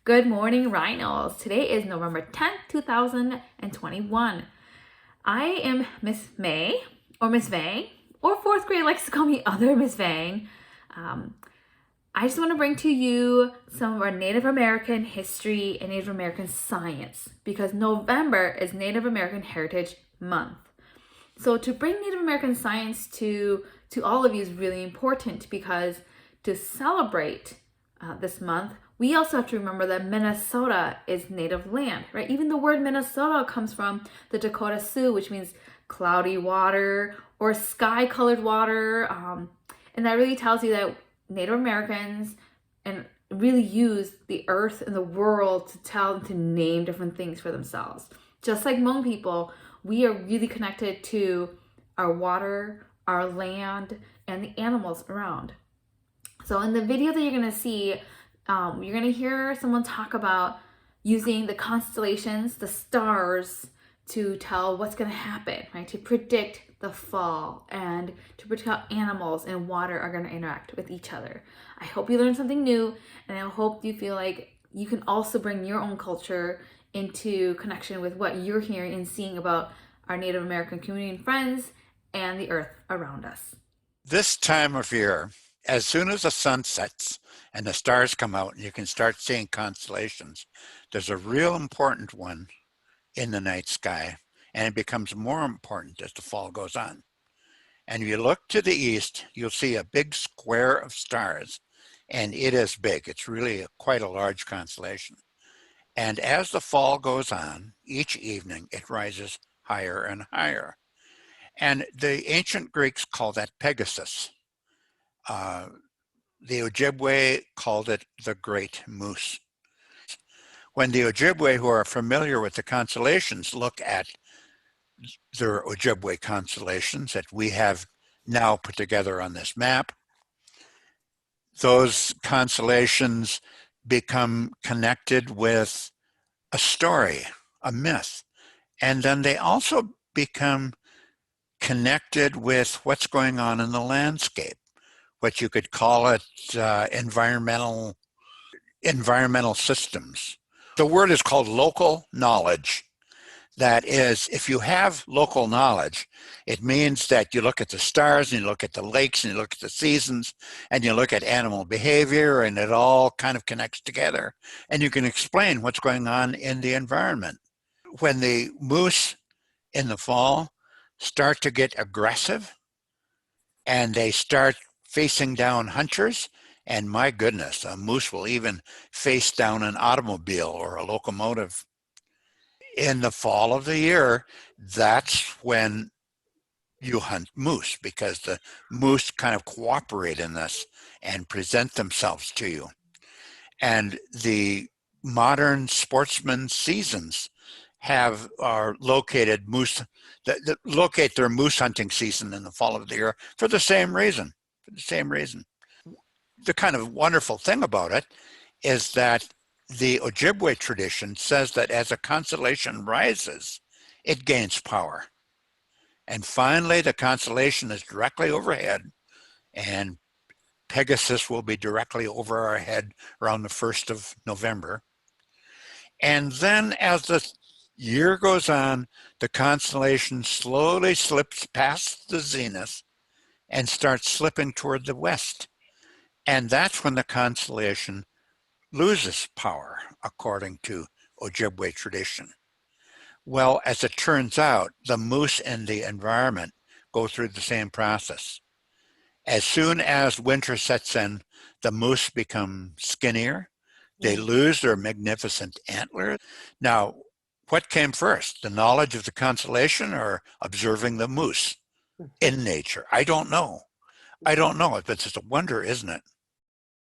Good morning, Rhinos. Today is November 10th, 2021. I am Miss May, or Miss Vang, or fourth grade likes to call me other Miss Vang. Um, I just want to bring to you some of our Native American history and Native American science because November is Native American Heritage Month. So to bring Native American science to all of you is really important because to celebrate this month, we also have to remember that Minnesota is native land, right? Even the word Minnesota comes from the Dakota Sioux, which means cloudy water or sky colored water. And that really tells you that Native Americans and really use the earth and the world to tell and to name different things for themselves. Just like Hmong people, we are really connected to our water, our land, and the animals around. So in the video that you're going to see, you're going to hear someone talk about using the constellations, the stars, to tell what's going to happen, right? To predict the fall and to predict how animals and water are going to interact with each other. I hope you learned something new, and I hope you feel like you can also bring your own culture into connection with what you're hearing and seeing about our Native American community and friends and the earth around us. This time of year, as soon as the sun sets and the stars come out and you can start seeing constellations, there's a real important one in the night sky, and it becomes more important as the fall goes on. And if you look to the east, you'll see a big square of stars, and it is big. It's really quite a large constellation. And as the fall goes on, each evening it rises higher and higher. And the ancient Greeks called that Pegasus. Uh, the Ojibwe called it the Great Moose. When the Ojibwe, who are familiar with the constellations, look at their Ojibwe constellations that we have now put together on this map, those constellations become connected with a story, a myth, and then they also become connected with what's going on in the landscape, what you could call it environmental systems. The word is called local knowledge. That is, if you have local knowledge, it means that you look at the stars and you look at the lakes and you look at the seasons and you look at animal behavior, and it all kind of connects together. And you can explain what's going on in the environment. When the moose in the fall start to get aggressive and they start facing down hunters, and my goodness, a moose will even face down an automobile or a locomotive. In the fall of the year, that's when you hunt moose, because the moose kind of cooperate in this and present themselves to you. And the modern sportsman seasons are located moose that locate their moose hunting season in the fall of the year for the same reason. The kind of wonderful thing about it is that the Ojibwe tradition says that as a constellation rises, it gains power. And finally, the constellation is directly overhead, and Pegasus will be directly over our head around the 1st of November. And then as the year goes on, the constellation slowly slips past the zenith and starts slipping toward the west. And that's when the constellation loses power, according to Ojibwe tradition. Well, as it turns out, the moose and the environment go through the same process. As soon as winter sets in, the moose become skinnier. They lose their magnificent antlers. Now, what came first, the knowledge of the constellation or observing the moose in nature? I don't know. But it's a wonder, isn't it?